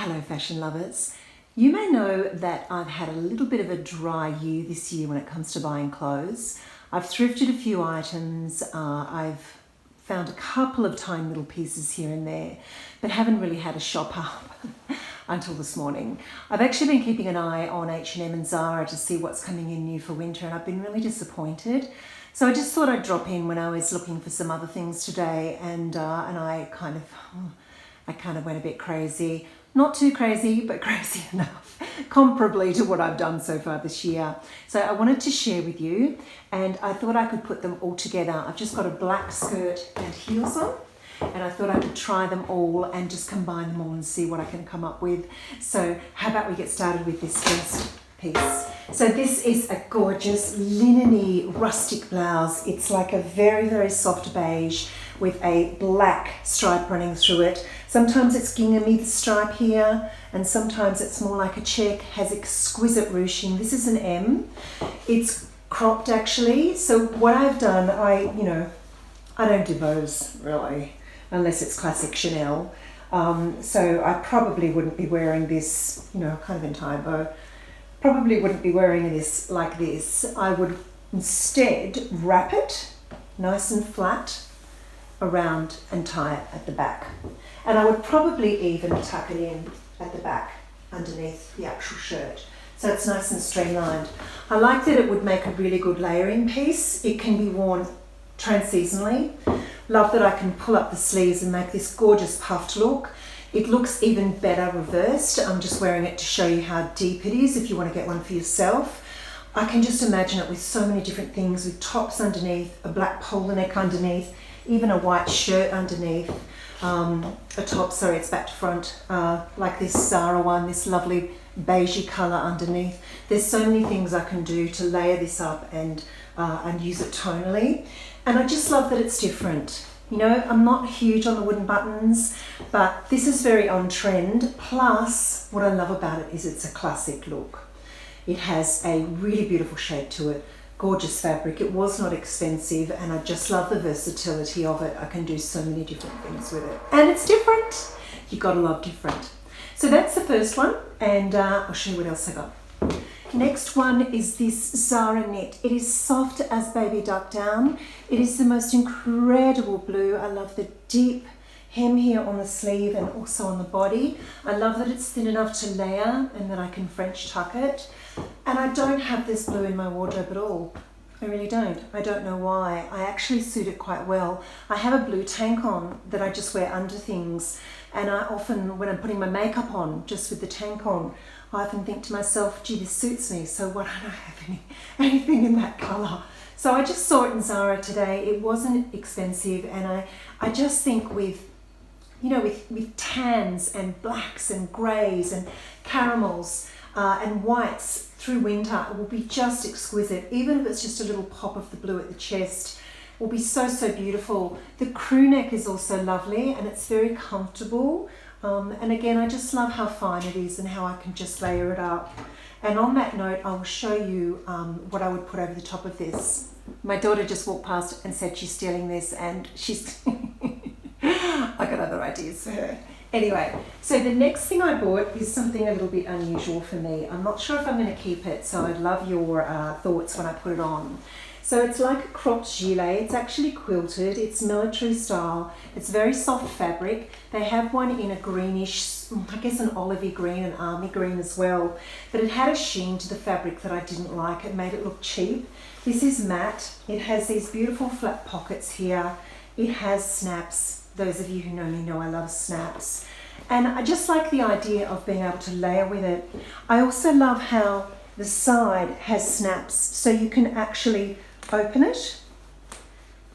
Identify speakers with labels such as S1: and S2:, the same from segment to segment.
S1: Hello fashion lovers. You may know that I've had a little bit of a dry year this year when it comes to buying clothes. I've thrifted a few items, I've found a couple of tiny little pieces here and there, but haven't really had a shop up until this morning. I've actually been keeping an eye on H&M and Zara to see what's coming in new for winter, and I've been really disappointed. So I just thought I'd drop in when I was looking for some other things today, and I kind of went a bit crazy. Not too crazy, but crazy enough, comparably to what I've done so far this year. So I wanted to share with you, and I thought I could put them all together. I've just got a black skirt and heels on, and I thought I could try them all and just combine them all and see what I can come up with. So how about we get started with this first piece. So this is a gorgeous linen-y rustic blouse. It's like a very, very soft beige with a black stripe running through it. Sometimes it's gingham the stripe here, and sometimes it's more like a check, has exquisite ruching. This is an M. It's cropped actually. So what I've done, I don't do bows really, unless it's classic Chanel. So I probably wouldn't be wearing this, kind of entire bow. Probably wouldn't be wearing this like this. I would instead wrap it nice and flat around and tie it at the back. And I would probably even tuck it in at the back underneath the actual shirt, so it's nice and streamlined. I like that it would make a really good layering piece. It can be worn trans-seasonally. Love that I can pull up the sleeves and make this gorgeous puffed look. It looks even better reversed. I'm just wearing it to show you how deep it is if you want to get one for yourself. I can just imagine it with so many different things, with tops underneath, a black polo neck underneath, even a white shirt underneath, a top, sorry, it's back to front, like this Zara one, this lovely beigey colour underneath. There's so many things I can do to layer this up and use it tonally. And I just love that it's different. I'm not huge on the wooden buttons, but this is very on trend. Plus, what I love about it is it's a classic look. It has a really beautiful shape to it. Gorgeous fabric. It was not expensive, and I just love the versatility of it. I can do so many different things with it, and it's different. You gotta love different. So that's the first one, and I'll show you what else I got. Next one is this Zara knit. It is soft as baby duck down. It is the most incredible blue. I love the deep hem here on the sleeve and also on the body. I love that it's thin enough to layer and that I can French tuck it. And I don't have this blue in my wardrobe at all. I really don't. I don't know why. I actually suit it quite well. I have a blue tank on that I just wear under things. And I often, when I'm putting my makeup on, just with the tank on, I often think to myself, gee, this suits me. So why don't I have anything in that colour? So I just saw it in Zara today. It wasn't expensive. And I just think with tans and blacks and greys and caramels and whites through winter, it will be just exquisite. Even if it's just a little pop of the blue at the chest, it will be so, so beautiful. The crew neck is also lovely, and it's very comfortable. And again, I just love how fine it is and how I can just layer it up. And on that note, I will show you what I would put over the top of this. My daughter just walked past and said she's stealing this, and she's I got other ideas for her. Anyway, so the next thing I bought is something a little bit unusual for me. I'm not sure if I'm going to keep it, so I'd love your thoughts when I put it on. So it's like a cropped gilet. It's actually quilted. It's military style. It's very soft fabric. They have one in a greenish, I guess an olivey green, an army green as well. But it had a sheen to the fabric that I didn't like. It made it look cheap. This is matte. It has these beautiful flat pockets here. It has snaps. Those of you who know me know I love snaps. And I just like the idea of being able to layer with it. I also love how the side has snaps, so you can actually open it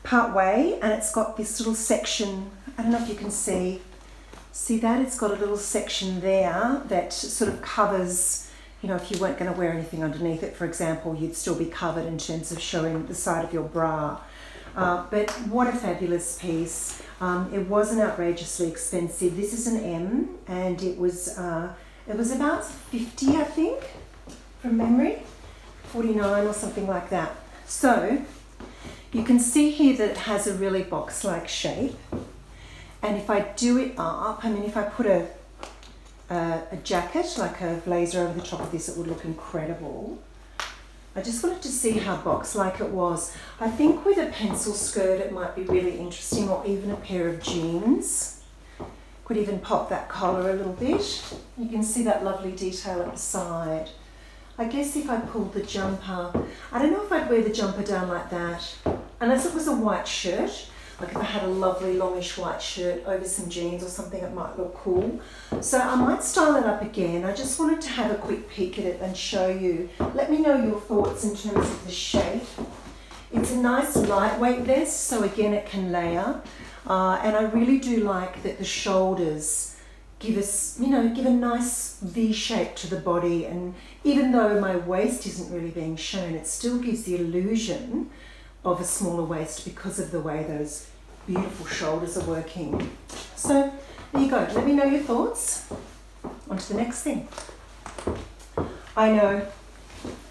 S1: part way, and it's got this little section. I don't know if you can see that? It's got a little section there that sort of covers, if you weren't going to wear anything underneath it, for example, you'd still be covered in terms of showing the side of your bra. But what a fabulous piece. It wasn't outrageously expensive. This is an M, and it was about 50, I think, from memory, 49 or something like that. So you can see here that it has a really box-like shape, and if I do it up, if I put a a jacket, like a blazer over the top of this, it would look incredible. I just wanted to see how box-like it was. I think with a pencil skirt it might be really interesting, or even a pair of jeans. Could even pop that collar a little bit. You can see that lovely detail at the side. I guess if I pulled the jumper, I don't know if I'd wear the jumper down like that, unless it was a white shirt. Like if I had a lovely longish white shirt over some jeans or something, it might look cool. So I might style it up again. I just wanted to have a quick peek at it and show you. Let me know your thoughts in terms of the shape. It's a nice lightweight vest, so again it can layer. And I really do like that the shoulders give us, give a nice V shape to the body. And even though my waist isn't really being shown, it still gives the illusion of a smaller waist because of the way those beautiful shoulders are working. So there you go. Let me know your thoughts. On to the next thing. I know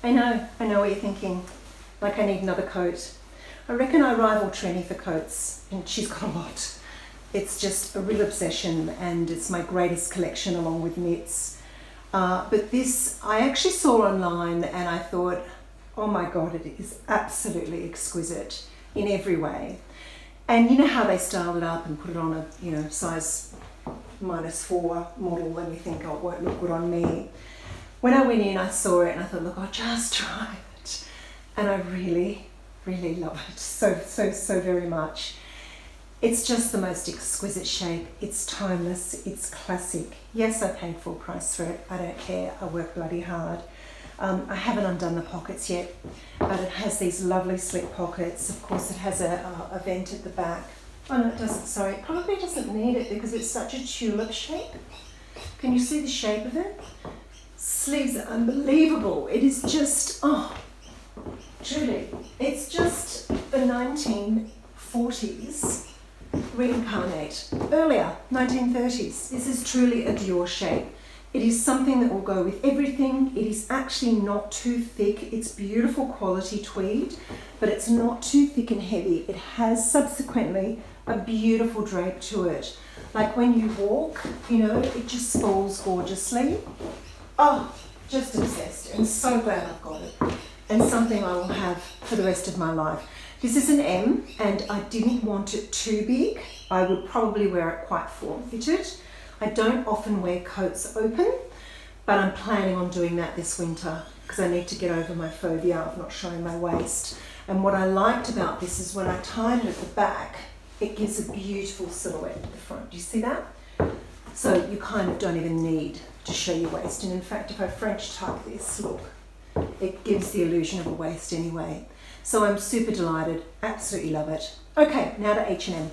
S1: what you're thinking. Like I need another coat. I reckon I rival Trenny for coats, and she's got a lot. It's just a real obsession, and it's my greatest collection along with knits. But this I actually saw online, and I thought, oh my God, it is absolutely exquisite in every way. And you know how they style it up and put it on a, size -4 model, and you think, oh, it won't look good on me. When I went in, I saw it and I thought, look, I'll just try it. And I really, really love it so very much. It's just the most exquisite shape. It's timeless, it's classic. Yes, I paid full price for it. I don't care, I work bloody hard. I haven't undone the pockets yet, but it has these lovely slip pockets. Of course, it has a vent at the back. Oh no, it doesn't, sorry. It probably doesn't need it because it's such a tulip shape. Can you see the shape of it? Sleeves are unbelievable. It is just, oh, truly, it's just the 1940s reincarnate. Earlier, 1930s. This is truly a Dior shape. It is something that will go with everything. It is actually not too thick. It's beautiful quality tweed, but it's not too thick and heavy. It has subsequently a beautiful drape to it. Like when you walk, it just falls gorgeously. Oh, just obsessed, and so glad I've got it. And something I will have for the rest of my life. This is an M, and I didn't want it too big. I would probably wear it quite form-fitted. I don't often wear coats open, but I'm planning on doing that this winter because I need to get over my phobia of not showing my waist. And what I liked about this is when I tied it at the back, it gives a beautiful silhouette at the front. Do you see that? So you kind of don't even need to show your waist. And in fact, if I French tuck this, look, it gives the illusion of a waist anyway. So I'm super delighted, absolutely love it. Okay, now to H&M.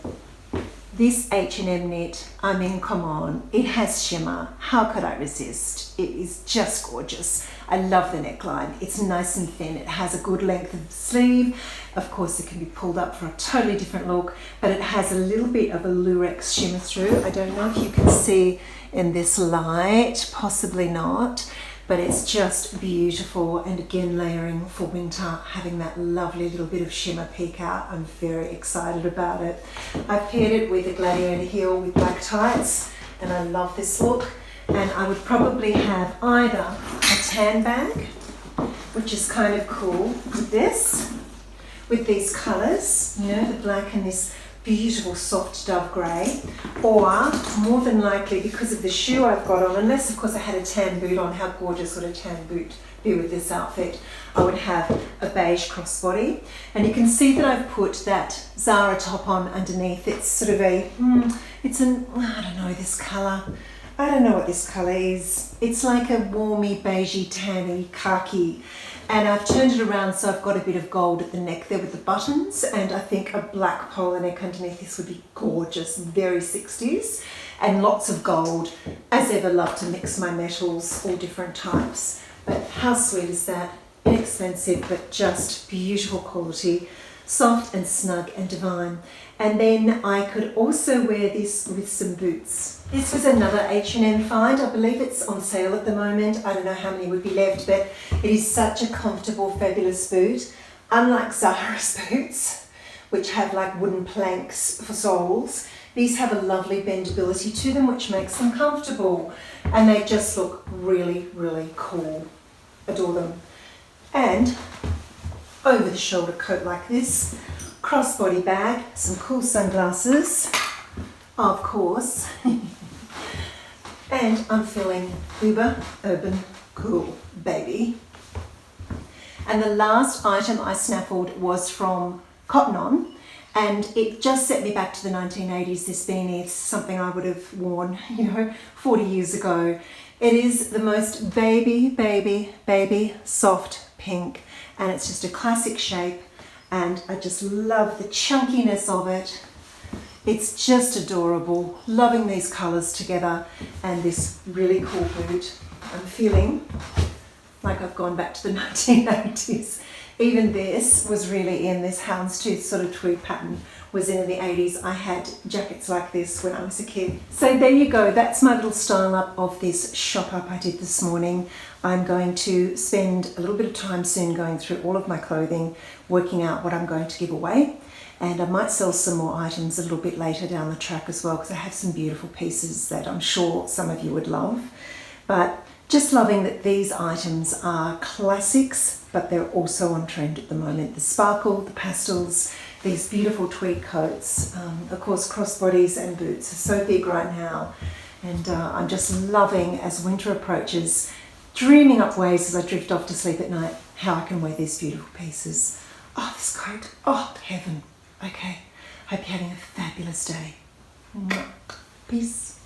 S1: This H&M knit, I mean, come on, it has shimmer. How could I resist? It is just gorgeous. I love the neckline. It's nice and thin. It has a good length of sleeve. Of course, it can be pulled up for a totally different look, but it has a little bit of a lurex shimmer through. I don't know if you can see in this light, possibly not, but it's just beautiful. And again, layering for winter, having that lovely little bit of shimmer peek out. I'm very excited about it. I've paired it with a gladiator heel with black tights, and I love this look. And I would probably have either a tan bag, which is kind of cool, with this, with these colours, the black and this beautiful soft dove grey, or more than likely, because of the shoe I've got on, unless of course I had a tan boot on, how gorgeous would a tan boot be with this outfit, I would have a beige crossbody. And you can see that I've put that Zara top on underneath. It's sort of I don't know this colour. I don't know what this colour is. It's like a warmy, beigey, tanny, khaki. And I've turned it around so I've got a bit of gold at the neck there with the buttons, and I think a black polar neck underneath this would be gorgeous, very 60s, and lots of gold. As ever, love to mix my metals, all different types. But how sweet is that? Inexpensive, but just beautiful quality, soft and snug and divine. And then I could also wear this with some boots. This was another H&M find. I believe it's on sale at the moment. I don't know how many would be left, but it is such a comfortable, fabulous boot. Unlike Zara's boots, which have like wooden planks for soles, These have a lovely bendability to them, which makes them comfortable, and they just look really, really cool. Adore them. And over the shoulder coat like this, crossbody bag, some cool sunglasses, of course, and I'm feeling uber urban cool, baby. And the last item I snaffled was from Cotton On, and it just set me back to the 1980s. This beanie is something I would have worn, 40 years ago. It is the most baby soft pink, and it's just a classic shape, and I just love the chunkiness of it. It's just adorable. Loving these colours together, and this really cool boot. I'm feeling like I've gone back to the 1980s. Even this was really in this houndstooth sort of tweed pattern was in the 80s. I had jackets like this when I was a kid. So there you go. That's my little style up of this shop up I did this morning. I'm going to spend a little bit of time soon going through all of my clothing, working out what I'm going to give away. And I might sell some more items a little bit later down the track as well, because I have some beautiful pieces that I'm sure some of you would love. But just loving that these items are classics, but they're also on trend at the moment. The sparkle, the pastels, these beautiful tweed coats, of course crossbodies and boots are so big right now. And I'm just loving, as winter approaches, dreaming up ways as I drift off to sleep at night, how I can wear these beautiful pieces. Oh, this coat, oh, heaven. Okay, hope you're having a fabulous day. Peace.